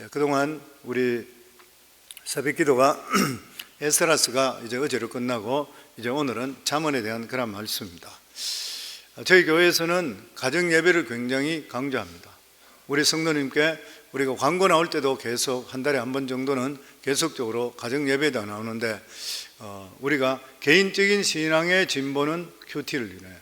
그동안 우리 새벽 기도가 에스라스가 이제 어제로 끝나고 이제 오늘은 잠언에 대한 그런 말씀입니다. 저희 교회에서는 가정 예배를 굉장히 강조합니다. 우리 성도님께 우리가 광고 나올 때도 계속 한 달에 한 번 정도는 계속적으로 가정 예배가 나오는데 우리가 개인적인 신앙의 진보는 큐티를 이루네.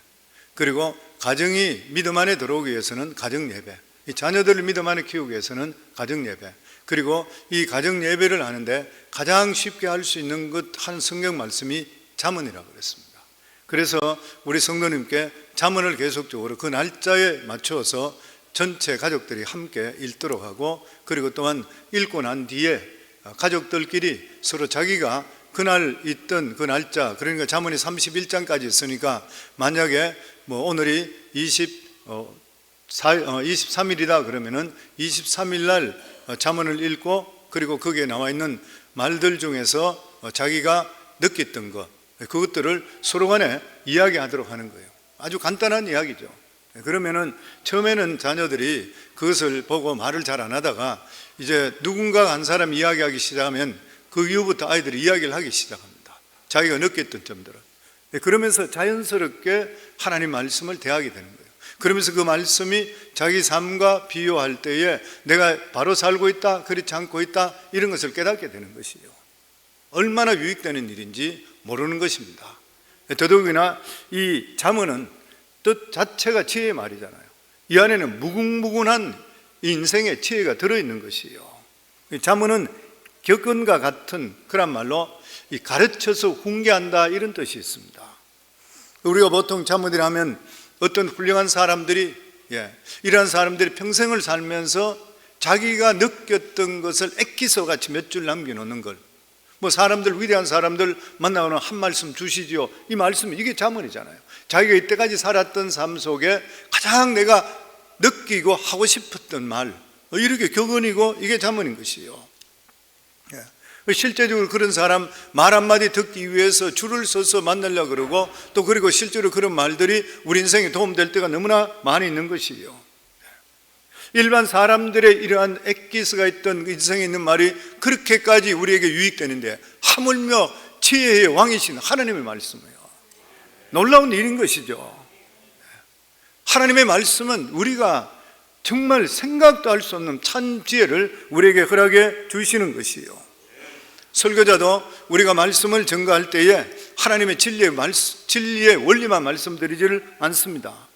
그리고 가정이 믿음 안에 들어오기 위해서는 가정 예배, 이 자녀들을 믿음 안에 키우기 위해서는 가정 예배, 그리고 이 가정 예배를 하는데 가장 쉽게 할 수 있는 것 한 성경 말씀이 잠언이라고 그랬습니다. 그래서 우리 성도님께 잠언을 계속적으로 그 날짜에 맞추어서 전체 가족들이 함께 읽도록 하고, 그리고 또한 읽고 난 뒤에 가족들끼리 서로 자기가 그날 있던 그 날짜, 그러니까 잠언이 31장까지 있으니까 만약에 오늘이 23일이다 그러면은 23일 날 잠언을 읽고, 그리고 거기에 나와 있는 말들 중에서 자기가 느꼈던 것, 그것들을 서로 간에 이야기하도록 하는 거예요. 아주 간단한 이야기죠. 그러면은 처음에는 자녀들이 그것을 보고 말을 잘 안 하다가 이제 누군가 한 사람 이야기하기 시작하면 그 이후부터 아이들이 이야기를 하기 시작합니다. 자기가 느꼈던 점들을. 그러면서 자연스럽게 하나님 말씀을 대하게 되는 거예요. 그러면서 그 말씀이 자기 삶과 비교할 때에 내가 바로 살고 있다, 그렇지 않고 있다, 이런 것을 깨닫게 되는 것이에요. 얼마나 유익되는 일인지 모르는 것입니다. 더더욱이나 이 잠언은 뜻 자체가 지혜의 말이잖아요. 이 안에는 무궁무진한 인생의 지혜가 들어있는 것이에요. 잠언은 격언과 같은 그런 말로 이 가르쳐서 훈계한다, 이런 뜻이 있습니다. 우리가 보통 잠언이라 하면 어떤 훌륭한 사람들이, 이러한 사람들이 평생을 살면서 자기가 느꼈던 것을 액기서 같이 몇 줄 남겨놓는 걸, 사람들, 위대한 사람들 만나고는 한 말씀 주시죠. 이 말씀, 이게 잠언이잖아요. 자기가 이때까지 살았던 삶 속에 가장 내가 느끼고 하고 싶었던 말, 이렇게 격언이고 이게 잠언인 것이에요. 실제적으로 그런 사람 말 한마디 듣기 위해서 줄을 서서 만나려고 그러고, 또 그리고 실제로 그런 말들이 우리 인생에 도움될 때가 너무나 많이 있는 것이에요. 일반 사람들의 이러한 엑기스가 있던 인생에 있는 말이 그렇게까지 우리에게 유익되는데, 하물며 지혜의 왕이신 하나님의 말씀이에요. 놀라운 일인 것이죠. 하나님의 말씀은 우리가 정말 생각도 할 수 없는 참 지혜를 우리에게 허락해 주시는 것이에요. 설교자도 우리가 말씀을 전가할 때에 하나님의 진리의 원리만 말씀드리지를 않습니다.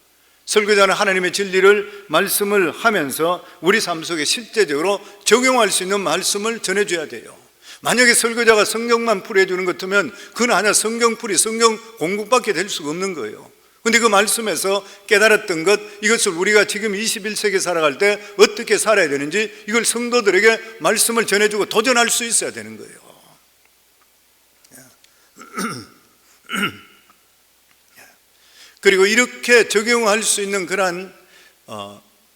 설교자는 하나님의 진리를 말씀을 하면서 우리 삶 속에 실제적으로 적용할 수 있는 말씀을 전해줘야 돼요. 만약에 설교자가 성경만 풀이해주는 것 같으면 그건 아니야, 성경풀이, 성경 공부밖에 될 수가 없는 거예요. 근데 그 말씀에서 깨달았던 것, 이것을 우리가 지금 21세기에 살아갈 때 어떻게 살아야 되는지, 이걸 성도들에게 말씀을 전해주고 도전할 수 있어야 되는 거예요. 그리고 이렇게 적용할 수 있는 그러한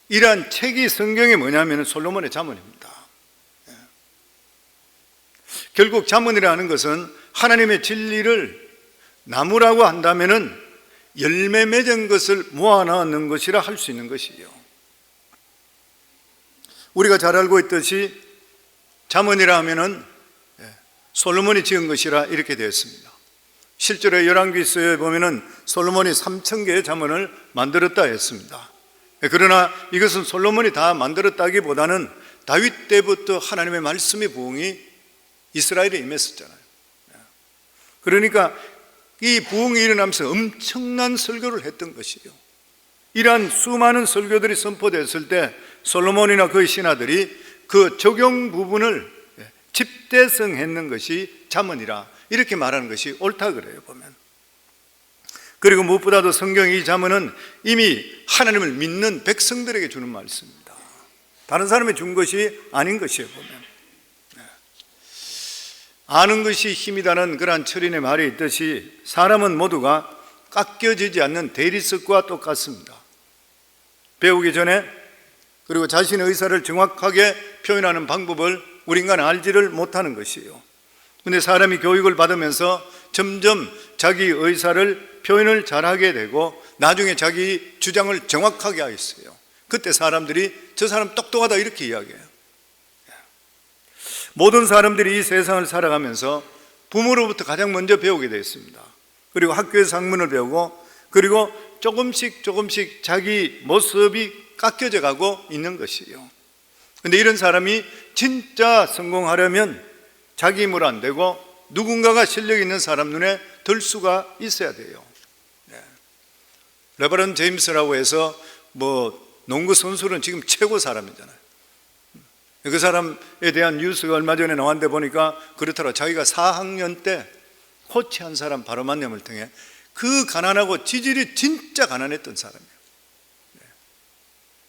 이러한 책이 성경에 뭐냐면 솔로몬의 잠언입니다. 결국 잠언이라는 것은 하나님의 진리를 나무라고 한다면은 열매 맺은 것을 모아놓는 것이라 할 수 있는 것이에요. 우리가 잘 알고 있듯이 잠언이라 하면은 솔로몬이 지은 것이라 이렇게 되어 있습니다. 실제로 열왕기서에 보면은 솔로몬이 3,000개의 잠언을 만들었다 했습니다. 그러나 이것은 솔로몬이 다 만들었다기보다는 다윗 때부터 하나님의 말씀의 부흥이 이스라엘에 임했었잖아요. 그러니까 이 부흥이 일어나면서 엄청난 설교를 했던 것이에요. 이러한 수많은 설교들이 선포됐을 때 솔로몬이나 그의 신하들이 그 적용 부분을 집대성했는 것이 잠언이라 이렇게 말하는 것이 옳다 그래요, 보면. 그리고 무엇보다도 성경 이 잠언은 이미 하나님을 믿는 백성들에게 주는 말씀입니다. 다른 사람이 준 것이 아닌 것이에요, 보면. 아는 것이 힘이다는 그러한 철인의 말이 있듯이 사람은 모두가 깎여지지 않는 대리석과 똑같습니다. 배우기 전에, 그리고 자신의 의사를 정확하게 표현하는 방법을 우리 인간은 알지를 못하는 것이에요. 그런데 사람이 교육을 받으면서 점점 자기 의사를 표현을 잘하게 되고 나중에 자기 주장을 정확하게 하겠어요. 그때 사람들이 저 사람 똑똑하다 이렇게 이야기해요. 모든 사람들이 이 세상을 살아가면서 부모로부터 가장 먼저 배우게 되어 있습니다. 그리고 학교에서 학문을 배우고, 그리고 조금씩 자기 모습이 깎여져 가고 있는 것이에요. 그런데 이런 사람이 진짜 성공하려면 자기 힘으로 안 되고 누군가가 실력 있는 사람 눈에 들 수가 있어야 돼요. 레버런 제임스라고 해서 농구 선수는 지금 최고 사람이잖아요. 그 사람에 대한 뉴스가 얼마 전에 나왔는데 보니까 그렇더라. 자기가 4학년 때 코치한 사람 바로 만남을 통해 그 가난하고 지질이 진짜 가난했던 사람이에요.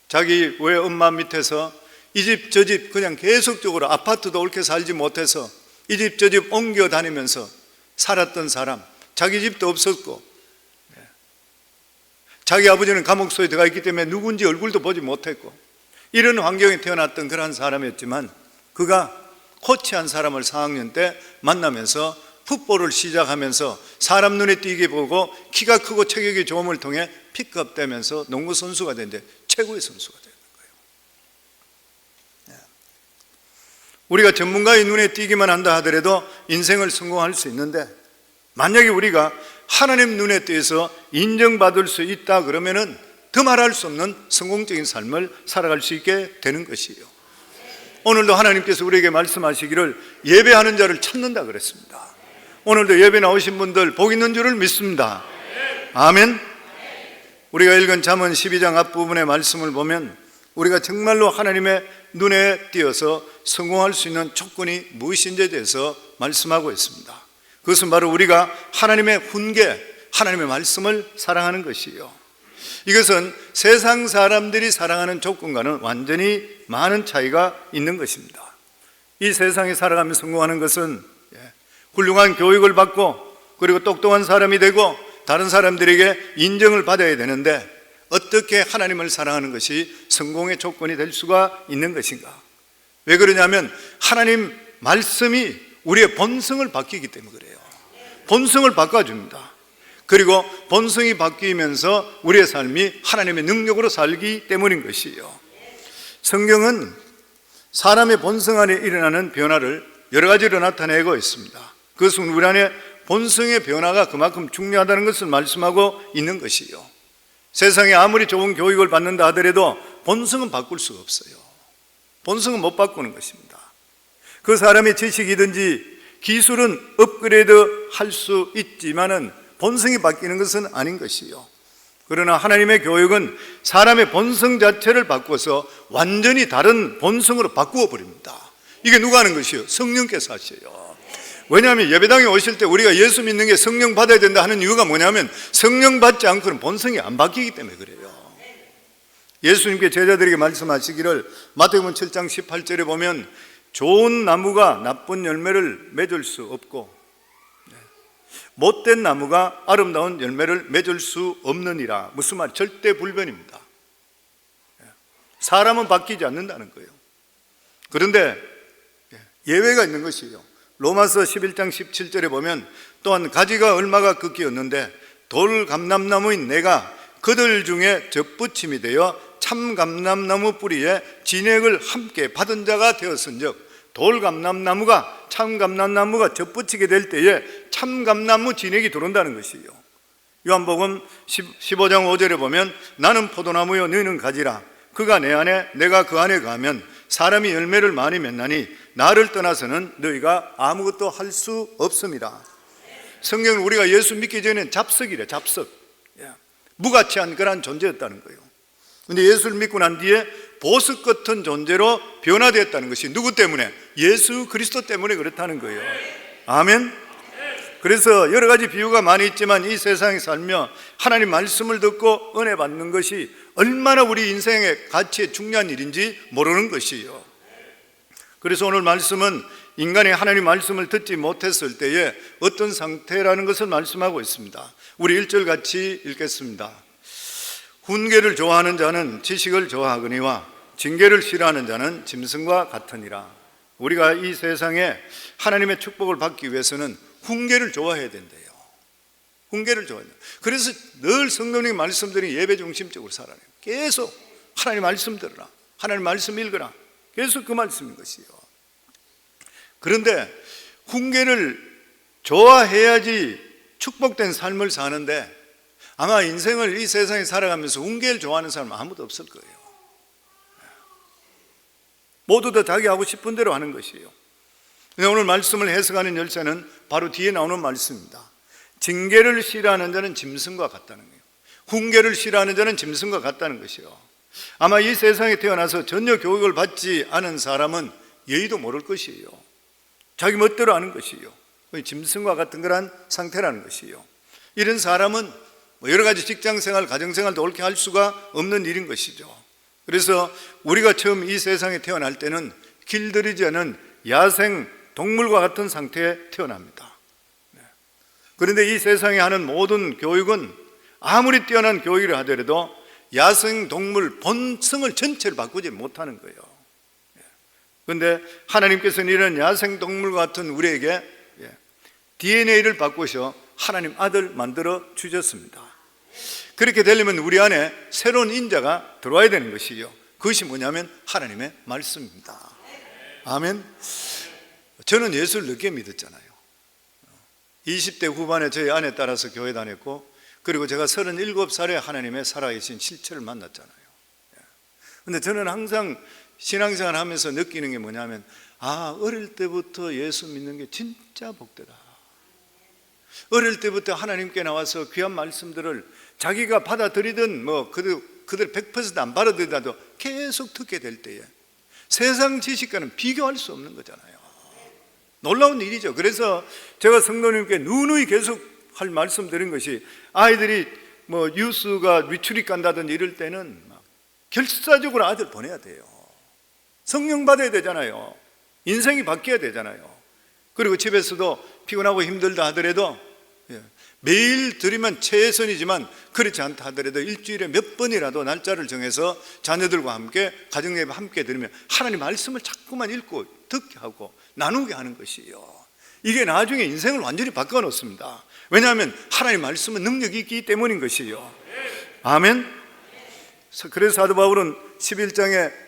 자기 왜 엄마 밑에서 이 집 저 집 그냥 계속적으로 아파트도 옳게 살지 못해서 이 집 저 집 옮겨 다니면서 살았던 사람, 자기 집도 없었고 자기 아버지는 감옥소에 들어가 있기 때문에 누군지 얼굴도 보지 못했고 이런 환경에 태어났던 그러한 사람이었지만 그가 코치한 사람을 4학년 때 만나면서 풋볼을 시작하면서 사람 눈에 띄게 보고 키가 크고 체격이 좋음을 통해 픽업되면서 농구 선수가 됐는데 최고의 선수가 되는 거예요. 우리가 전문가의 눈에 띄기만 한다 하더라도 인생을 성공할 수 있는데 만약에 우리가 하나님 눈에 띄어서 인정받을 수 있다 그러면은 더 말할 수 없는 성공적인 삶을 살아갈 수 있게 되는 것이에요. 오늘도 하나님께서 우리에게 말씀하시기를 예배하는 자를 찾는다 그랬습니다. 오늘도 예배 나오신 분들 복 있는 줄을 믿습니다. 아멘. 우리가 읽은 잠언 12장 앞부분의 말씀을 보면 우리가 정말로 하나님의 눈에 띄어서 성공할 수 있는 조건이 무엇인지에 대해서 말씀하고 있습니다. 그것은 바로 우리가 하나님의 훈계, 하나님의 말씀을 사랑하는 것이에요. 이것은 세상 사람들이 사랑하는 조건과는 완전히 많은 차이가 있는 것입니다. 이 세상에 살아가며 성공하는 것은 훌륭한 교육을 받고 그리고 똑똑한 사람이 되고 다른 사람들에게 인정을 받아야 되는데 어떻게 하나님을 사랑하는 것이 성공의 조건이 될 수가 있는 것인가? 왜 그러냐면 하나님 말씀이 우리의 본성을 바뀌기 때문에 그래요. 본성을 바꿔줍니다. 그리고 본성이 바뀌면서 우리의 삶이 하나님의 능력으로 살기 때문인 것이에요. 성경은 사람의 본성 안에 일어나는 변화를 여러 가지로 나타내고 있습니다. 그것은 우리 안에 본성의 변화가 그만큼 중요하다는 것을 말씀하고 있는 것이에요. 세상에 아무리 좋은 교육을 받는다 하더라도 본성은 바꿀 수가 없어요. 본성은 못 바꾸는 것입니다. 그 사람의 지식이든지 기술은 업그레이드 할 수 있지만은 본성이 바뀌는 것은 아닌 것이요. 그러나 하나님의 교육은 사람의 본성 자체를 바꿔서 완전히 다른 본성으로 바꾸어 버립니다. 이게 누가 하는 것이요? 성령께서 하셔요. 왜냐하면 예배당에 오실 때 우리가 예수 믿는 게 성령 받아야 된다 하는 이유가 뭐냐면 성령 받지 않고는 본성이 안 바뀌기 때문에 그래요. 예수님께 제자들에게 말씀하시기를 마태복음 7장 18절에 보면 좋은 나무가 나쁜 열매를 맺을 수 없고 못된 나무가 아름다운 열매를 맺을 수 없느니라. 무슨 말? 절대 불변입니다. 사람은 바뀌지 않는다는 거예요. 그런데 예외가 있는 것이에요. 로마서 11장 17절에 보면 또한 가지가 얼마가 꺾이었는데 돌감람나무인 내가 그들 중에 젖붙임이 되어 참감람나무 뿌리에 진액을 함께 받은 자가 되었은즉 돌감람나무가 참감람나무가 젖붙이게 될 때에 참감나무 진액이 들어온다는 것이에요. 요한복음 15장 5절에 보면 나는 포도나무요 너희는 가지라 그가 내 안에 내가 그 안에 가면 사람이 열매를 많이 맺나니 나를 떠나서는 너희가 아무것도 할 수 없습니다. 성경은 우리가 예수 믿기 전에는 잡석이래. 잡석, 무가치한 그런 존재였다는 거예요. 그런데 예수를 믿고 난 뒤에 보석 같은 존재로 변화되었다는 것이 누구 때문에? 예수 그리스도 때문에 그렇다는 거예요. 아멘. 그래서 여러 가지 비유가 많이 있지만 이 세상에 살며 하나님 말씀을 듣고 은혜 받는 것이 얼마나 우리 인생의 가치에 중요한 일인지 모르는 것이에요. 그래서 오늘 말씀은 인간이 하나님 말씀을 듣지 못했을 때에 어떤 상태라는 것을 말씀하고 있습니다. 우리 1절 같이 읽겠습니다. 훈계를 좋아하는 자는 지식을 좋아하거니와 징계를 싫어하는 자는 짐승과 같으니라. 우리가 이 세상에 하나님의 축복을 받기 위해서는 훈계를 좋아해야 된대요. 훈계를 좋아해야 돼요. 그래서 늘 성령님 말씀들이 예배 중심적으로 살아요. 계속 하나님 말씀 들으라, 하나님 말씀 읽으라, 계속 그 말씀인 것이요. 그런데 훈계를 좋아해야지 축복된 삶을 사는데 아마 인생을 이 세상에 살아가면서 훈계를 좋아하는 사람은 아무도 없을 거예요. 모두 다 자기 하고 싶은 대로 하는 것이에요. 오늘 말씀을 해석하는 열쇠는 바로 뒤에 나오는 말씀입니다. 징계를 싫어하는 자는 짐승과 같다는 거예요. 훈계를 싫어하는 자는 짐승과 같다는 것이요. 아마 이 세상에 태어나서 전혀 교육을 받지 않은 사람은 예의도 모를 것이에요. 자기 멋대로 하는 것이에요. 짐승과 같은 그런 상태라는 것이에요. 이런 사람은 여러 가지 직장생활, 가정생활도 옳게 할 수가 없는 일인 것이죠. 그래서 우리가 처음 이 세상에 태어날 때는 길들이지 않은 야생 동물과 같은 상태에 태어납니다. 그런데 이 세상에 하는 모든 교육은 아무리 뛰어난 교육을 하더라도 야생 동물 본성을 전체를 바꾸지 못하는 거예요. 그런데 하나님께서는 이런 야생 동물과 같은 우리에게 DNA를 바꾸셔 하나님 아들 만들어 주셨습니다. 그렇게 되려면 우리 안에 새로운 인자가 들어와야 되는 것이요. 그것이 뭐냐면 하나님의 말씀입니다. 아멘. 저는 예수를 늦게 믿었잖아요. 20대 후반에 저희 아내 따라서 교회 다녔고, 그리고 제가 37살에 하나님의 살아계신 실체를 만났잖아요. 그런데 저는 항상 신앙생활 하면서 느끼는 게 뭐냐면, 어릴 때부터 예수 믿는 게 진짜 복되다. 어릴 때부터 하나님께 나와서 귀한 말씀들을 자기가 받아들이든 그들 100% 안 받아들이다도 계속 듣게 될 때에 세상 지식과는 비교할 수 없는 거잖아요. 놀라운 일이죠. 그래서 제가 성도님께 누누이 계속 할 말씀 드린 것이, 아이들이 뉴스가 위출입 간다든지 이럴 때는 결사적으로 아들 보내야 돼요. 성령 받아야 되잖아요. 인생이 바뀌어야 되잖아요. 그리고 집에서도 피곤하고 힘들다 하더라도 매일 드리면 최선이지만 그렇지 않다 하더라도 일주일에 몇 번이라도 날짜를 정해서 자녀들과 함께 가정예배 함께 드리면 하나님 말씀을 자꾸만 읽고 듣게 하고 나누게 하는 것이에요. 이게 나중에 인생을 완전히 바꿔 놓습니다. 왜냐하면 하나님 말씀은 능력이 있기 때문인 것이에요. 아멘. 그래서 사도 바울은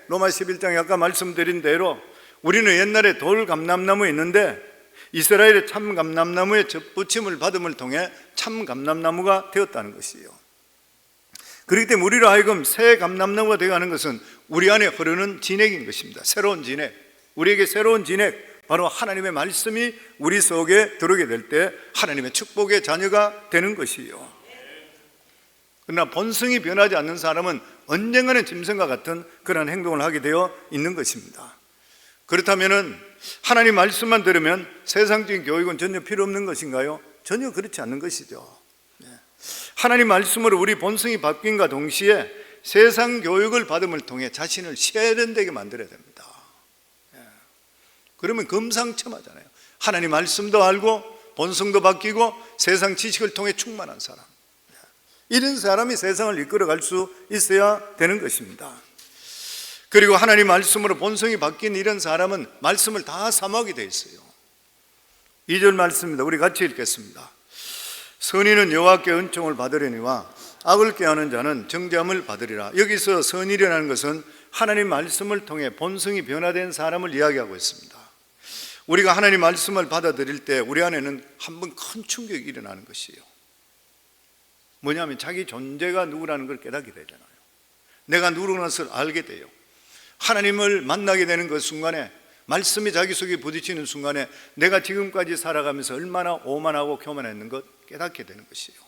로마 11장에 아까 말씀드린 대로 우리는 옛날에 돌 감람나무에 있는데 이스라엘의 참 감람나무의 접붙임을 받음을 통해 참 감람나무가 되었다는 것이에요. 그렇기 때문에 우리로 하여금 새 감람나무가 되어가는 것은 우리 안에 흐르는 진액인 것입니다. 새로운 진액, 우리에게 새로운 진액, 바로 하나님의 말씀이 우리 속에 들어오게 될 때 하나님의 축복의 자녀가 되는 것이에요. 그러나 본성이 변하지 않는 사람은 언젠가는 짐승과 같은 그런 행동을 하게 되어 있는 것입니다. 그렇다면 하나님 말씀만 들으면 세상적인 교육은 전혀 필요 없는 것인가요? 전혀 그렇지 않는 것이죠. 하나님 말씀으로 우리 본성이 바뀐과 동시에 세상 교육을 받음을 통해 자신을 세련되게 만들어야 됩니다. 그러면 금상첨화잖아요. 하나님 말씀도 알고 본성도 바뀌고 세상 지식을 통해 충만한 사람, 이런 사람이 세상을 이끌어갈 수 있어야 되는 것입니다. 그리고 하나님 말씀으로 본성이 바뀐 이런 사람은 말씀을 다 사모하게 돼 있어요. 2절 말씀입니다. 우리 같이 읽겠습니다. 선인은 여호와께 은총을 받으려니와 악을 꾀하는 자는 정죄함을 받으리라. 여기서 선인이라는 것은 하나님 말씀을 통해 본성이 변화된 사람을 이야기하고 있습니다. 우리가 하나님 말씀을 받아들일 때 우리 안에는 한 번 큰 충격이 일어나는 것이에요. 뭐냐면 자기 존재가 누구라는 걸 깨닫게 되잖아요. 내가 누구라는 것을 알게 돼요. 하나님을 만나게 되는 그 순간에, 말씀이 자기 속에 부딪히는 순간에 내가 지금까지 살아가면서 얼마나 오만하고 교만했는 것 깨닫게 되는 것이에요.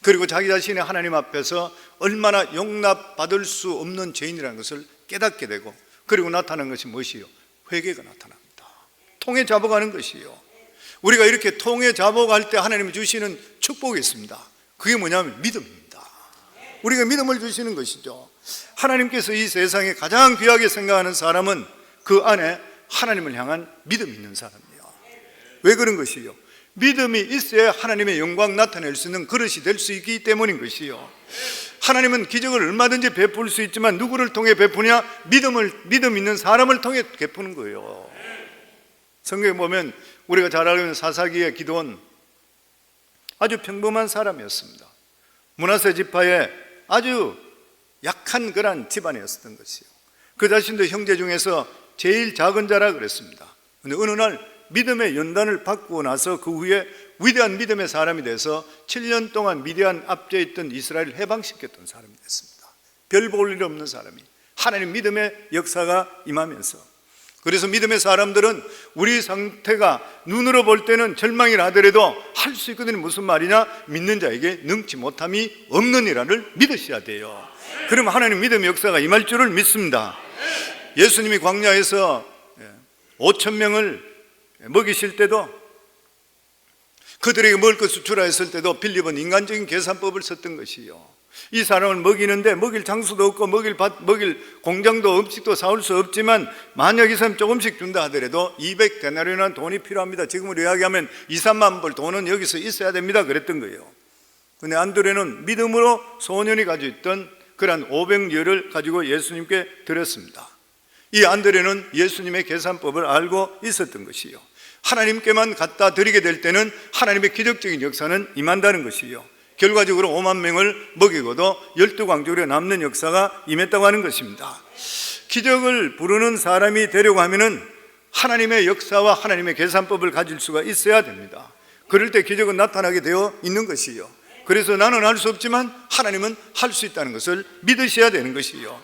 그리고 자기 자신이 하나님 앞에서 얼마나 용납받을 수 없는 죄인이라는 것을 깨닫게 되고, 그리고 나타나는 것이 무엇이요? 회개가 나타납니다. 통에 잡아가는 것이요. 우리가 이렇게 통에 잡아갈 때 하나님이 주시는 축복이 있습니다. 그게 뭐냐면 믿음입니다. 우리가 믿음을 주시는 것이죠. 하나님께서 이 세상에 가장 귀하게 생각하는 사람은 그 안에 하나님을 향한 믿음이 있는 사람이에요. 왜 그런 것이요? 믿음이 있어야 하나님의 영광 나타낼 수 있는 그릇이 될 수 있기 때문인 것이요. 하나님은 기적을 얼마든지 베풀 수 있지만 누구를 통해 베푸냐? 믿음 있는 사람을 통해 베푸는 거예요. 성경에 보면 우리가 잘 알고 있는 사사기의 기도는 아주 평범한 사람이었습니다. 므낫세 지파의 아주 약한 그런 집안이었던 것이요. 그 자신도 형제 중에서 제일 작은 자라 그랬습니다. 근데 어느 날 믿음의 연단을 받고 나서 그 후에 위대한 믿음의 사람이 돼서 7년 동안 미디안 압제에 있던 이스라엘을 해방시켰던 사람이 됐습니다. 별 볼 일 없는 사람이 하나님 믿음의 역사가 임하면서, 그래서 믿음의 사람들은 우리 상태가 눈으로 볼 때는 절망이라 하더라도 할 수 있거든요. 무슨 말이냐? 믿는 자에게 능치 못함이 없느니라를 믿으셔야 돼요. 그러면 하나님 믿음의 역사가 임할 줄을 믿습니다. 예수님이 광야에서 5천 명을 먹이실 때도, 그들에게 먹을 것을 주라 했을 때도 빌립은 인간적인 계산법을 썼던 것이요, 이 사람을 먹이는데 먹일 장소도 없고 먹일 공장도 음식도 사올 수 없지만 만약 이 사람 조금씩 준다 하더라도 200데나리온이라는 돈이 필요합니다. 지금으로 이야기하면 2, 3만 불 돈은 여기서 있어야 됩니다 그랬던 거예요. 근데 안드레는 믿음으로 소년이 가지고 있던 그런 500려를 가지고 예수님께 드렸습니다. 이 안드레는 예수님의 계산법을 알고 있었던 것이요, 하나님께만 갖다 드리게 될 때는 하나님의 기적적인 역사는 임한다는 것이요, 결과적으로 5만 명을 먹이고도 12광주에 남는 역사가 임했다고 하는 것입니다. 기적을 부르는 사람이 되려고 하면은 하나님의 역사와 하나님의 계산법을 가질 수가 있어야 됩니다. 그럴 때 기적은 나타나게 되어 있는 것이요, 그래서 나는 할 수 없지만 하나님은 할 수 있다는 것을 믿으셔야 되는 것이요,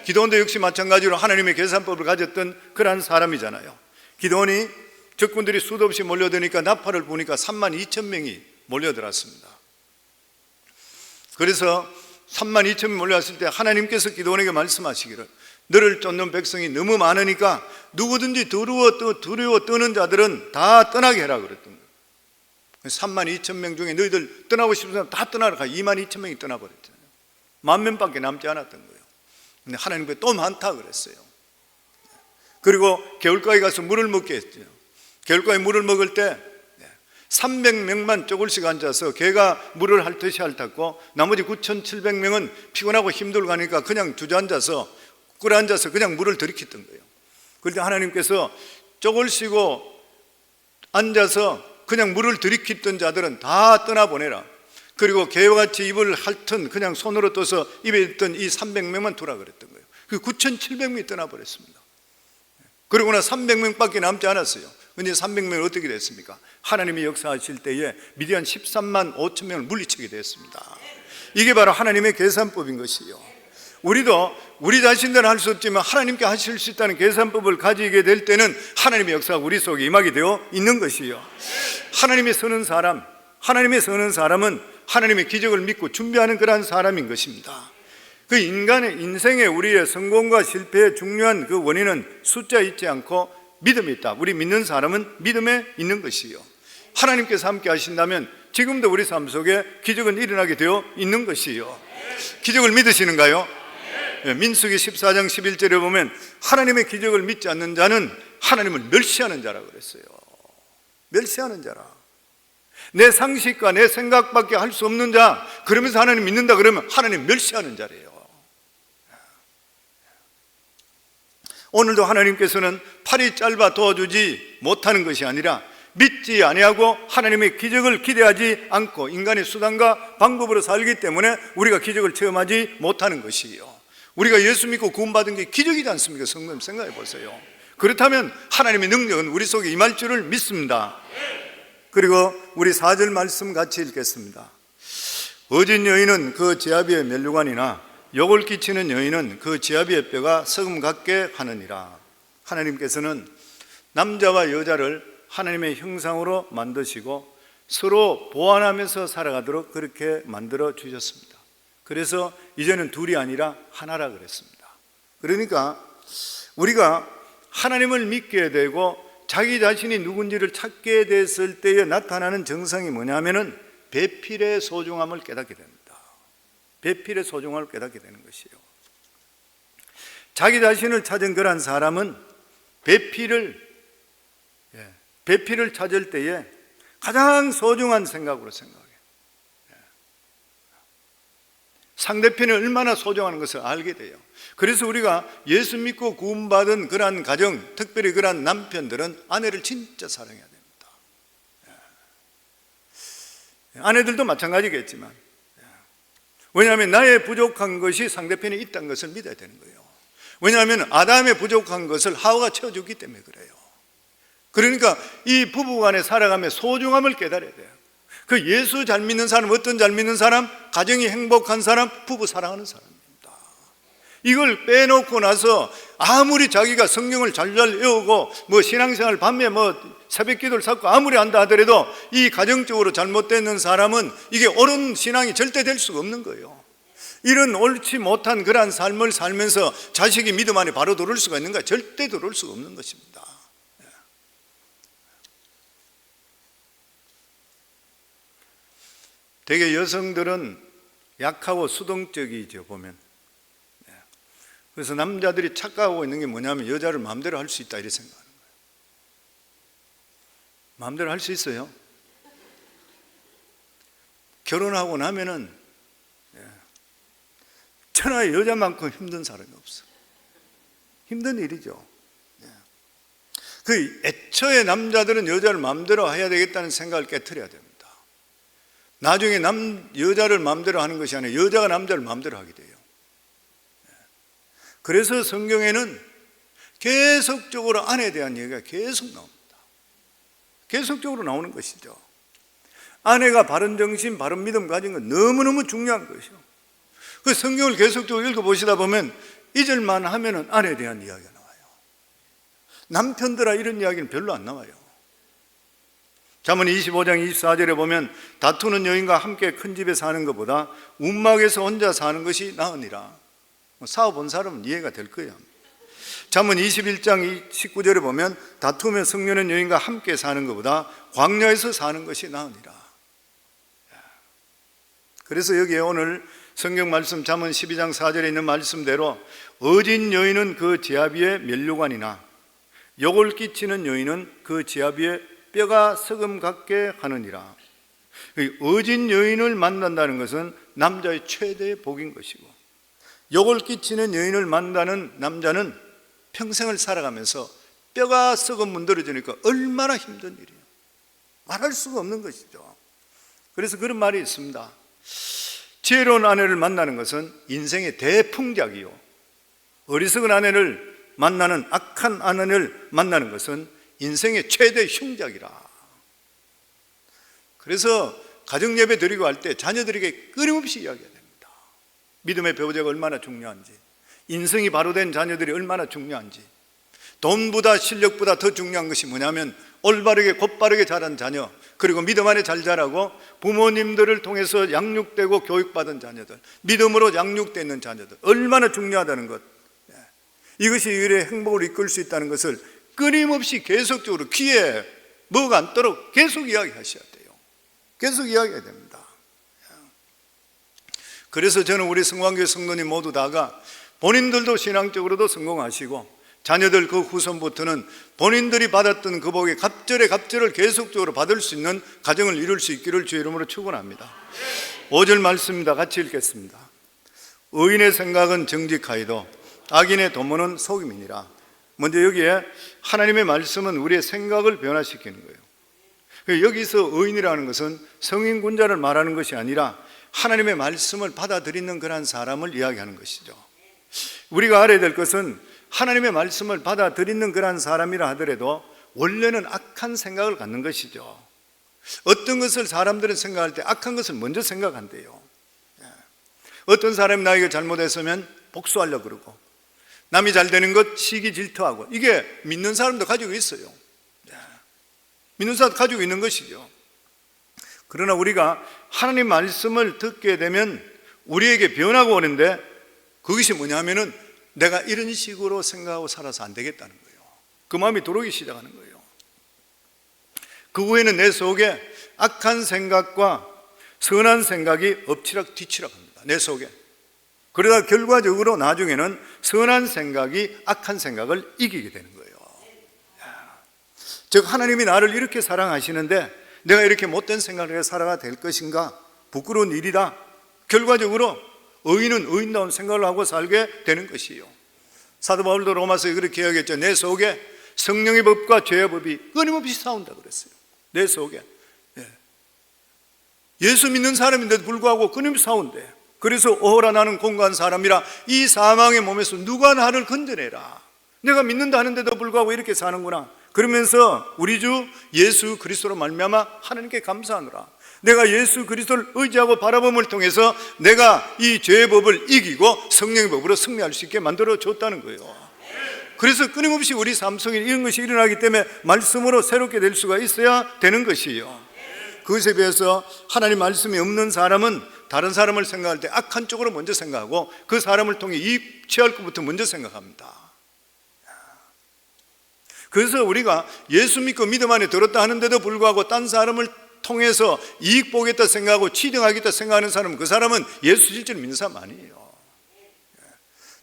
기드온도 역시 마찬가지로 하나님의 계산법을 가졌던 그러한 사람이잖아요. 기드온이 적군들이 수도 없이 몰려드니까 나팔을 부니까 3만 2천 명이 몰려들었습니다. 그래서 3만 2천 명이 몰려왔을 때 하나님께서 기드온에게 말씀하시기를, 너를 쫓는 백성이 너무 많으니까 누구든지 두려워 떠는 자들은 다 떠나게 해라 그랬던 거예요. 3만 2천 명 중에 너희들 떠나고 싶은 사람 다 떠나라. 2만 2천 명이 떠나버렸잖아요. 1만 명밖에 남지 않았던 거예요. 근데 하나님께서 또 많다 그랬어요. 그리고 개울가에 가서 물을 먹게 했죠. 개울가에 물을 먹을 때 300명만 조금씩 앉아서 개가 물을 핥듯이 핥았고 나머지 9,700명은 피곤하고 힘들고 가니까 그냥 주저앉아서 꿇어앉아서 그냥 물을 들이켰던 거예요. 그런데 하나님께서 쪼글시고 앉아서 그냥 물을 들이켰던 자들은 다 떠나보내라. 그리고 개와 같이 입을 핥은 그냥 손으로 떠서 입에 있던 이 300명만 두라 그랬던 거예요. 그 9,700명이 떠나버렸습니다. 그러고 나 300명밖에 남지 않았어요. 근데 300명은 어떻게 됐습니까? 하나님이 역사하실 때에 미디안 13만 5천 명을 물리치게 됐습니다. 이게 바로 하나님의 계산법인 것이요, 우리도 우리 자신들은 할 수 없지만 하나님께 하실 수 있다는 계산법을 가지게 될 때는 하나님의 역사가 우리 속에 임하게 되어 있는 것이요, 하나님의 서는 사람은 하나님의 기적을 믿고 준비하는 그러한 사람인 것입니다. 그 인간의 인생에 우리의 성공과 실패의 중요한 그 원인은 숫자에 있지 않고 믿음이 있다. 우리 믿는 사람은 믿음에 있는 것이요, 하나님께서 함께 하신다면 지금도 우리 삶 속에 기적은 일어나게 되어 있는 것이요. 기적을 믿으시는가요? 민수기 14장 11절에 보면 하나님의 기적을 믿지 않는 자는 하나님을 멸시하는 자라고 그랬어요. 멸시하는 자라. 내 상식과 내 생각밖에 할 수 없는 자, 그러면서 하나님 믿는다 그러면 하나님 멸시하는 자래요. 오늘도 하나님께서는 팔이 짧아 도와주지 못하는 것이 아니라 믿지 아니하고 하나님의 기적을 기대하지 않고 인간의 수단과 방법으로 살기 때문에 우리가 기적을 체험하지 못하는 것이에요. 우리가 예수 믿고 구원받은 게 기적이지 않습니까? 성도님 생각해 보세요. 그렇다면 하나님의 능력은 우리 속에 임할 줄을 믿습니다. 그리고 우리 4절 말씀 같이 읽겠습니다. 어진 여인은 그 지아비의 면류관이나 욕을 끼치는 여인은 그 지아비의 뼈가 서금 같게 하느니라. 하나님께서는 남자와 여자를 하나님의 형상으로 만드시고 서로 보완하면서 살아가도록 그렇게 만들어 주셨습니다. 그래서 이제는 둘이 아니라 하나라 그랬습니다. 그러니까 우리가 하나님을 믿게 되고 자기 자신이 누군지를 찾게 됐을 때에 나타나는 정성이 뭐냐면은 배필의 소중함을 깨닫게 됩니다. 배필의 소중함을 깨닫게 되는 것이에요. 자기 자신을 찾은 그런 사람은 배필을 찾을 때에 가장 소중한 생각으로 생각해요. 상대편이 얼마나 소중한 것을 알게 돼요. 그래서 우리가 예수 믿고 구원받은 그러한 가정, 특별히 그러한 남편들은 아내를 진짜 사랑해야 됩니다. 아내들도 마찬가지겠지만, 왜냐하면 나의 부족한 것이 상대편에 있다는 것을 믿어야 되는 거예요. 왜냐하면 아담의 부족한 것을 하와가 채워주기 때문에 그래요. 그러니까 이 부부간에 살아가며 소중함을 깨달아야 돼요. 그 예수 잘 믿는 사람, 어떤 잘 믿는 사람? 가정이 행복한 사람, 부부 사랑하는 사람입니다. 이걸 빼놓고 나서 아무리 자기가 성경을 잘잘 외우고 뭐 신앙생활 밤에 뭐 새벽 기도를 쌓고 아무리 한다 하더라도 이 가정적으로 잘못되는 사람은 이게 옳은 신앙이 절대 될 수가 없는 거예요. 이런 옳지 못한 그러한 삶을 살면서 자식이 믿음 안에 바로 들어올 수가 있는가? 절대 들어올 수가 없는 것입니다. 되게 여성들은 약하고 수동적이죠, 보면. 그래서 남자들이 착각하고 있는 게 뭐냐면 여자를 마음대로 할 수 있다 이렇게 생각하는 거예요. 마음대로 할 수 있어요. 결혼하고 나면은 천하의 여자만큼 힘든 사람이 없어. 힘든 일이죠. 그 애초에 남자들은 여자를 마음대로 해야 되겠다는 생각을 깨트려야 됩니다. 나중에 여자를 마음대로 하는 것이 아니라 여자가 남자를 마음대로 하게 돼요. 그래서 성경에는 계속적으로 아내에 대한 얘기가 계속 나옵니다. 계속적으로 나오는 것이죠. 아내가 바른 정신, 바른 믿음 가진 건 너무너무 중요한 것이죠. 그 성경을 계속적으로 읽어보시다 보면 잊을만 하면은 아내에 대한 이야기가 나와요. 남편들아 이런 이야기는 별로 안 나와요. 잠언 25장 24절에 보면 다투는 여인과 함께 큰 집에 사는 것보다 움막에서 혼자 사는 것이 나으니라. 사업본 사람은 이해가 될 거예요. 잠언 21장 19절에 보면 다투며 성년한 여인과 함께 사는 것보다 광야에서 사는 것이 나으니라. 그래서 여기에 오늘 성경 말씀 잠언 12장 4절에 있는 말씀대로 어진 여인은 그 지압 위에 면류관이나 욕을 끼치는 여인은 그 지압 위에 뼈가 서금 같게 하느니라. 어진 여인을 만난다는 것은 남자의 최대의 복인 것이고, 욕을 끼치는 여인을 만나는 남자는 평생을 살아가면서 뼈가 썩은 문드러지니까 얼마나 힘든 일이에요. 말할 수가 없는 것이죠. 그래서 그런 말이 있습니다. 지혜로운 아내를 만나는 것은 인생의 대풍작이요, 어리석은 아내를 만나는 악한 아내를 만나는 것은 인생의 최대 흉작이라. 그래서 가정예배 드리고 할 때 자녀들에게 끊임없이 이야기해야 됩니다. 믿음의 배우자가 얼마나 중요한지, 인성이 바로 된 자녀들이 얼마나 중요한지. 돈보다 실력보다 더 중요한 것이 뭐냐면 올바르게 곧바르게 자란 자녀, 그리고 믿음 안에 잘 자라고 부모님들을 통해서 양육되고 교육받은 자녀들, 믿음으로 양육되는 자녀들, 얼마나 중요하다는 것. 이것이 일의 행복을 이끌 수 있다는 것을 끊임없이 계속적으로 귀에 뭐가 않도록 계속 이야기하셔야 돼요. 계속 이야기해야 됩니다. 그래서 저는 우리 성광교회 성도님 모두 다가 본인들도 신앙적으로도 성공하시고 자녀들 그 후손부터는 본인들이 받았던 그 복의 갑절을 계속적으로 받을 수 있는 가정을 이룰 수 있기를 주의 이름으로 축원합니다. 5절 말씀입니다. 같이 읽겠습니다. 의인의 생각은 정직하이도 악인의 도모는 속임이니라. 먼저 여기에 하나님의 말씀은 우리의 생각을 변화시키는 거예요. 여기서 의인이라는 것은 성인군자를 말하는 것이 아니라 하나님의 말씀을 받아들이는 그러한 사람을 이야기하는 것이죠. 우리가 알아야 될 것은 하나님의 말씀을 받아들이는 그러한 사람이라 하더라도 원래는 악한 생각을 갖는 것이죠. 어떤 것을 사람들은 생각할 때 악한 것을 먼저 생각한대요. 어떤 사람이 나에게 잘못했으면 복수하려고 그러고, 남이 잘 되는 것 시기 질투하고, 이게 믿는 사람도 가지고 있어요. 믿는 사람도 가지고 있는 것이죠. 그러나 우리가 하나님 말씀을 듣게 되면 우리에게 변화가 오는데, 그것이 뭐냐면은 내가 이런 식으로 생각하고 살아서 안 되겠다는 거예요. 그 마음이 들어오기 시작하는 거예요. 그 후에는 내 속에 악한 생각과 선한 생각이 엎치락 뒤치락 합니다. 내 속에. 그러다 결과적으로 나중에는 선한 생각이 악한 생각을 이기게 되는 거예요. 즉 하나님이 나를 이렇게 사랑하시는데 내가 이렇게 못된 생각을 해서 살아가 될 것인가? 부끄러운 일이다. 결과적으로 의인은 의인다운 생각을 하고 살게 되는 것이에요. 사도 바울도 로마서에 그렇게 이야기했죠. 내 속에 성령의 법과 죄의 법이 끊임없이 싸운다 그랬어요. 내 속에. 예수 믿는 사람인데도 불구하고 끊임없이 싸운대. 그래서 오호라 나는 공고한 사람이라, 이 사망의 몸에서 누가 나를 건져내라. 내가 믿는다 하는데도 불구하고 이렇게 사는구나. 그러면서 우리 주 예수 그리스도로 말미암아 하나님께 감사하노라. 내가 예수 그리스도를 의지하고 바라봄을 통해서 내가 이 죄의 법을 이기고 성령의 법으로 승리할 수 있게 만들어 줬다는 거예요. 그래서 끊임없이 우리 삶 속에 이런 것이 일어나기 때문에 말씀으로 새롭게 될 수가 있어야 되는 것이에요. 그것에 비해서 하나님 말씀이 없는 사람은 다른 사람을 생각할 때 악한 쪽으로 먼저 생각하고 그 사람을 통해 이익 취할 것부터 먼저 생각합니다. 그래서 우리가 예수 믿고 믿음 안에 들었다 하는데도 불구하고 딴 사람을 통해서 이익 보겠다 생각하고 치등하겠다 생각하는 사람은 그 사람은 예수 실제로 믿는 사람 아니에요.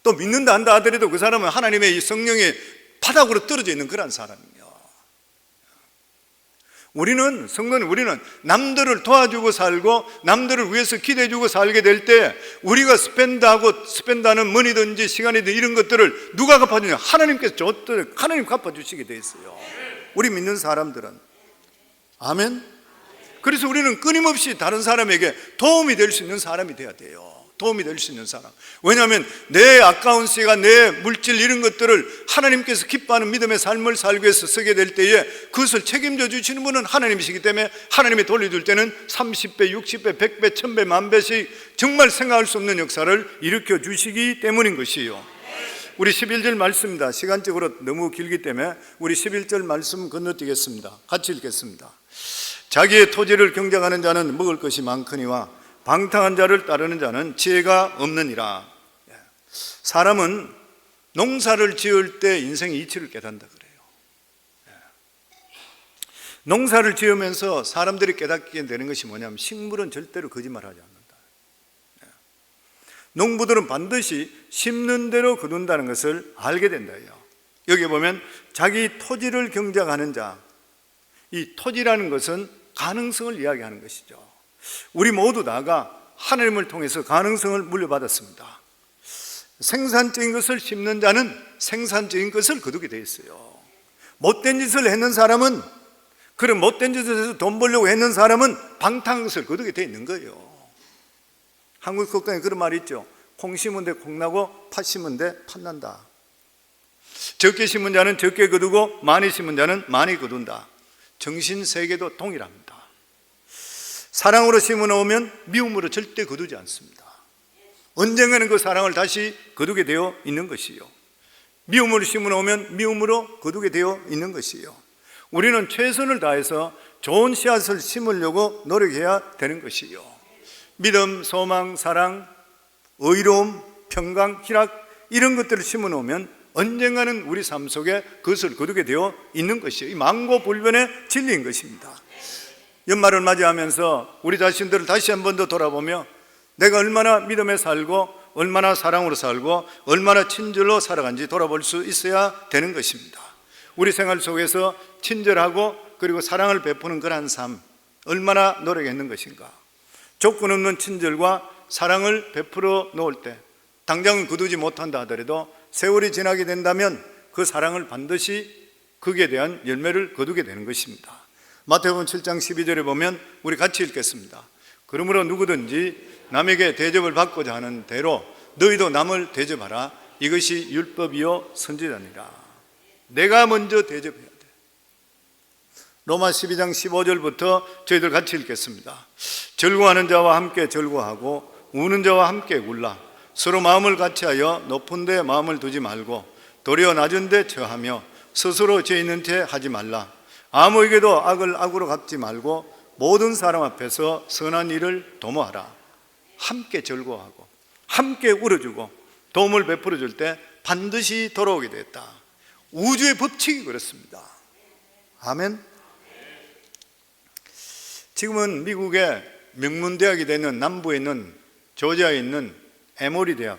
또 믿는다 한다 하더라도 그 사람은 하나님의 이 성령의 바닥으로 떨어져 있는 그런 사람이에요. 우리는 남들을 도와주고 살고 남들을 위해서 기대주고 살게 될 때 우리가 스펜드하는 머니든지 시간이든 이런 것들을 누가 갚아주냐? 하나님께서 줬더니 하나님 갚아주시게 돼 있어요. 우리 믿는 사람들은. 아멘. 그래서 우리는 끊임없이 다른 사람에게 도움이 될 수 있는 사람이 돼야 돼요. 도움이 될 수 있는 사람. 왜냐하면 내 아까운 시간, 내 물질 이런 것들을 하나님께서 기뻐하는 믿음의 삶을 살기 위해서 쓰게 될 때에 그것을 책임져 주시는 분은 하나님이시기 때문에 하나님이 돌려줄 때는 30배, 60배, 100배, 1000배, 만배씩 정말 생각할 수 없는 역사를 일으켜 주시기 때문인 것이에요. 우리 11절 말씀입니다. 시간적으로 너무 길기 때문에 우리 11절 말씀 건너뛰겠습니다. 같이 읽겠습니다. 자기의 토지를 경작하는 자는 먹을 것이 많거니와 방탕한 자를 따르는 자는 지혜가 없느니라. 사람은 농사를 지을 때 인생의 이치를 깨닫는다 그래요. 농사를 지으면서 사람들이 깨닫게 되는 것이 뭐냐면 식물은 절대로 거짓말하지 않는다. 농부들은 반드시 심는 대로 거둔다는 것을 알게 된다요. 여기 보면 자기 토지를 경작하는 자, 이 토지라는 것은 가능성을 이야기하는 것이죠. 우리 모두 다가 하나님을 통해서 가능성을 물려받았습니다. 생산적인 것을 심는 자는 생산적인 것을 거두게 되어 있어요. 못된 짓을 했는 사람은, 그런 못된 짓을 해서 돈 벌려고 했는 사람은 방탕한 것을 거두게 되어 있는 거예요. 한국 속담에 그런 말이 있죠. 콩 심은 데 콩 나고 팥 심은 데 팥 난다. 적게 심은 자는 적게 거두고 많이 심은 자는 많이 거둔다. 정신세계도 동일합니다. 사랑으로 심어놓으면 미움으로 절대 거두지 않습니다. 언젠가는 그 사랑을 다시 거두게 되어 있는 것이요. 미움으로 심어놓으면 미움으로 거두게 되어 있는 것이요. 우리는 최선을 다해서 좋은 씨앗을 심으려고 노력해야 되는 것이요. 믿음, 소망, 사랑, 의로움, 평강, 희락 이런 것들을 심어놓으면 언젠가는 우리 삶 속에 그것을 거두게 되어 있는 것이요. 이 만고불변의 진리인 것입니다. 연말을 맞이하면서 우리 자신들을 다시 한 번 더 돌아보며 내가 얼마나 믿음에 살고 얼마나 사랑으로 살고 얼마나 친절로 살아간지 돌아볼 수 있어야 되는 것입니다. 우리 생활 속에서 친절하고 그리고 사랑을 베푸는 그러한 삶 얼마나 노력했는 것인가. 조건 없는 친절과 사랑을 베풀어 놓을 때 당장은 거두지 못한다 하더라도 세월이 지나게 된다면 그 사랑을 반드시 거기에 대한 열매를 거두게 되는 것입니다. 마태복음 7장 12절에 보면 우리 같이 읽겠습니다. 그러므로 누구든지 남에게 대접을 받고자 하는 대로 너희도 남을 대접하라. 이것이 율법이요 선지자니라. 내가 먼저 대접해야 돼. 로마 12장 15절부터 저희들 같이 읽겠습니다. 절구하는 자와 함께 절구하고 우는 자와 함께 울라. 서로 마음을 같이하여 높은 데 마음을 두지 말고 도리어 낮은 데 처하며 스스로 죄 있는 채 하지 말라. 아무에게도 악을 악으로 갚지 말고 모든 사람 앞에서 선한 일을 도모하라. 함께 절구하고 함께 울어주고 도움을 베풀어 줄 때 반드시 돌아오게 됐다. 우주의 법칙이 그렇습니다. 아멘. 지금은 미국의 명문대학이 되는 남부에 있는 조지아에 있는 에모리 대학,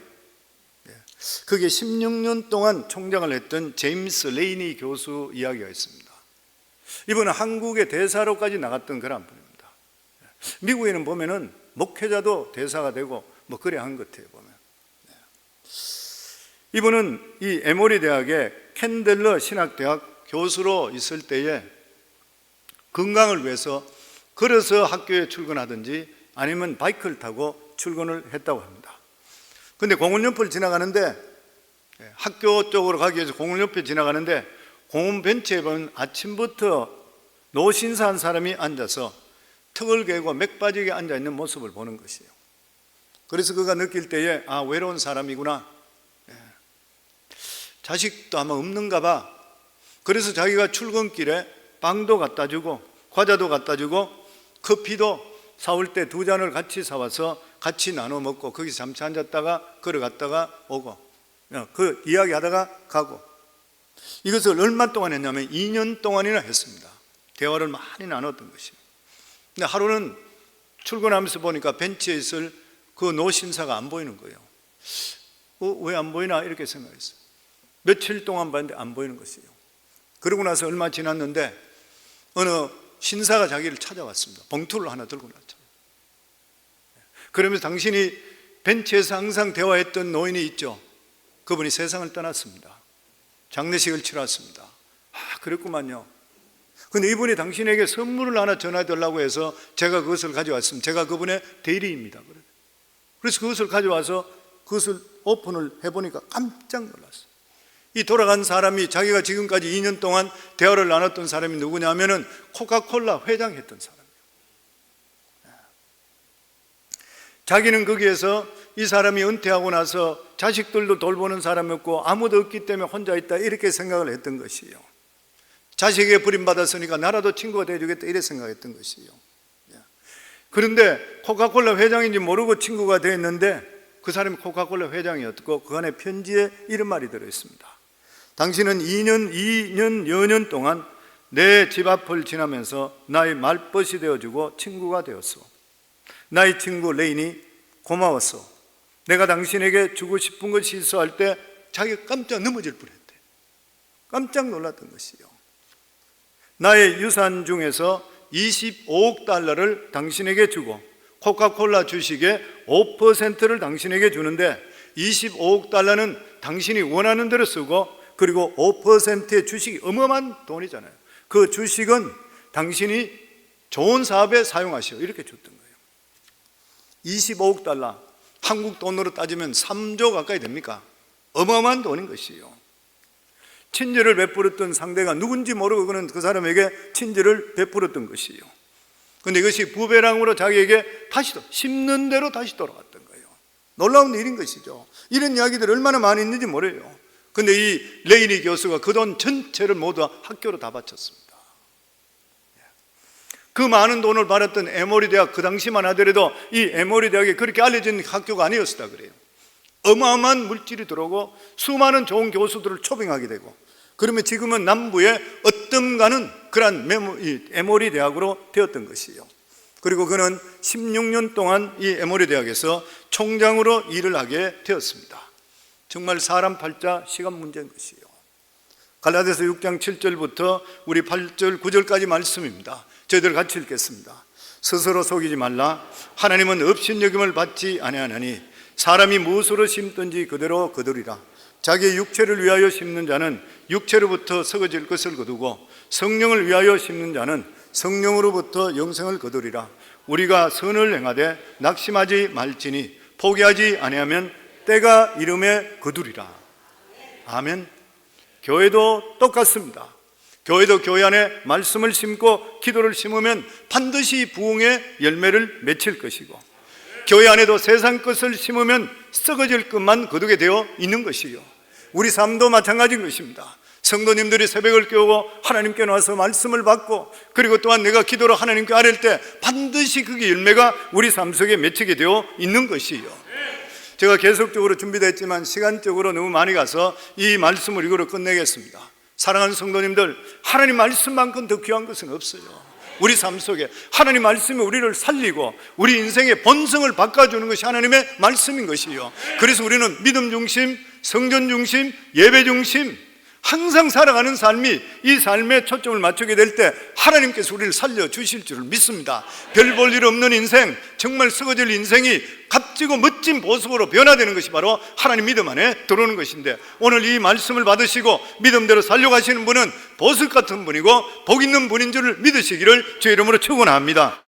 그게 16년 동안 총장을 했던 제임스 레이니 교수 이야기가 있습니다. 이분은 한국의 대사로까지 나갔던 그런 분입니다. 미국에는 보면은 목회자도 대사가 되고 뭐 그래 한 것 같아요 보면. 이분은 이 에모리 대학의 캔델러 신학대학 교수로 있을 때에 건강을 위해서 걸어서 학교에 출근하든지 아니면 바이크를 타고 출근을 했다고 합니다. 근데 공원 옆을 지나가는데 학교 쪽으로 가기 위해서 공원 옆에 지나가는데 공원 벤치에 보면 아침부터 노신사한 사람이 앉아서 턱을 개고 맥 빠지게 앉아있는 모습을 보는 것이에요. 그래서 그가 느낄 때에 외로운 사람이구나, 자식도 아마 없는가 봐. 그래서 자기가 출근길에 빵도 갖다 주고 과자도 갖다 주고 커피도 사올 때 2잔을 같이 사와서 같이 나눠 먹고 거기서 잠시 앉았다가 걸어갔다가 오고 그 이야기하다가 가고, 이것을 얼마 동안 했냐면 2년 동안이나 했습니다. 대화를 많이 나눴던 것이에요. 근데 하루는 출근하면서 보니까 벤치에 있을 그 노신사가 안 보이는 거예요. 왜 안 보이나 이렇게 생각했어요. 며칠 동안 봤는데 안 보이는 것이에요. 그러고 나서 얼마 지났는데 어느 신사가 자기를 찾아왔습니다. 봉투를 하나 들고 났죠. 그러면서 당신이 벤치에서 항상 대화했던 노인이 있죠. 그분이 세상을 떠났습니다. 장례식을 치렀습니다. 그랬구만요. 근데 이분이 당신에게 선물을 하나 전해달라고 해서 제가 그것을 가져왔습니다. 제가 그분의 대리입니다. 그래서 그것을 가져와서 그것을 오픈을 해보니까 깜짝 놀랐어요. 이 돌아간 사람이 자기가 지금까지 2년 동안 대화를 나눴던 사람이 누구냐면은 코카콜라 회장했던 사람이에요. 자기는 거기에서 이 사람이 은퇴하고 나서 자식들도 돌보는 사람이 없고 아무도 없기 때문에 혼자 있다 이렇게 생각을 했던 것이에요. 자식에게 버림받았으니까 나라도 친구가 되어주겠다 이렇게 생각했던 것이에요. 그런데 코카콜라 회장인지 모르고 친구가 되었는데 그 사람이 코카콜라 회장이었고 그 안에 편지에 이런 말이 들어있습니다. 당신은 2년 여년 동안 내 집 앞을 지나면서 나의 말벗이 되어주고 친구가 되었어. 나의 친구 레인이 고마웠어. 내가 당신에게 주고 싶은 걸 실수할 때 자기가 깜짝 넘어질 뻔했대. 깜짝 놀랐던 것이요. 나의 유산 중에서 25억 달러를 당신에게 주고 코카콜라 주식의 5%를 당신에게 주는데 25억 달러는 당신이 원하는 대로 쓰고 그리고 5%의 주식이 어마어마한 돈이잖아요. 그 주식은 당신이 좋은 사업에 사용하시오 이렇게 줬던 거예요. 25억 달러, 한국 돈으로 따지면 3조 가까이 됩니까? 어마어마한 돈인 것이에요. 친절을 베풀었던 상대가 누군지 모르고 그는 그 사람에게 친절을 베풀었던 것이에요. 그런데 이것이 부배랑으로 자기에게 다시 심는 대로 다시 돌아갔던 거예요. 놀라운 일인 것이죠. 이런 이야기들 얼마나 많이 있는지 모르요. 근데 이 레이니 교수가 그 돈 전체를 모두 학교로 다 바쳤습니다. 그 많은 돈을 받았던 에모리 대학, 그 당시만 하더라도 이 에모리 대학이 그렇게 알려진 학교가 아니었다 그래요. 어마어마한 물질이 들어오고 수많은 좋은 교수들을 초빙하게 되고, 그러면 지금은 남부의 어떤가는 그런 에모리 대학으로 되었던 것이에요. 그리고 그는 16년 동안 이 에모리 대학에서 총장으로 일을 하게 되었습니다. 정말 사람 팔자 시간 문제인 것이에요. 갈라디아서 6장 7절부터 우리 8절 9절까지 말씀입니다. 저희들 같이 읽겠습니다. 스스로 속이지 말라. 하나님은 업신여김을 받지 아니하나니 사람이 무엇으로 심든지 그대로 거두리라. 자기의 육체를 위하여 심는 자는 육체로부터 썩어질 것을 거두고 성령을 위하여 심는 자는 성령으로부터 영생을 거두리라. 우리가 선을 행하되 낙심하지 말지니 포기하지 아니하면 때가 이름에 거두리라. 아멘. 교회도 똑같습니다. 교회도 교회 안에 말씀을 심고 기도를 심으면 반드시 부흥의 열매를 맺힐 것이고, 교회 안에도 세상 것을 심으면 썩어질 것만 거두게 되어 있는 것이요. 우리 삶도 마찬가지인 것입니다. 성도님들이 새벽을 깨우고 하나님께 나와서 말씀을 받고, 그리고 또한 내가 기도로 하나님께 아뢰을 때 반드시 그게 열매가 우리 삶 속에 맺히게 되어 있는 것이요. 제가 계속적으로 준비됐지만 시간적으로 너무 많이 가서 이 말씀을 이거로 끝내겠습니다. 사랑하는 성도님들, 하나님 말씀만큼 더 귀한 것은 없어요. 우리 삶 속에 하나님 말씀이 우리를 살리고 우리 인생의 본성을 바꿔주는 것이 하나님의 말씀인 것이요. 그래서 우리는 믿음 중심, 성전 중심, 예배 중심, 항상 살아가는 삶이 이 삶에 초점을 맞추게 될 때 하나님께서 우리를 살려주실 줄을 믿습니다. 별 볼 일 없는 인생, 정말 썩어질 인생이 값지고 멋진 보석으로 변화되는 것이 바로 하나님 믿음 안에 들어오는 것인데, 오늘 이 말씀을 받으시고 믿음대로 살려가시는 분은 보석 같은 분이고 복 있는 분인 줄을 믿으시기를 주의 이름으로 축원합니다.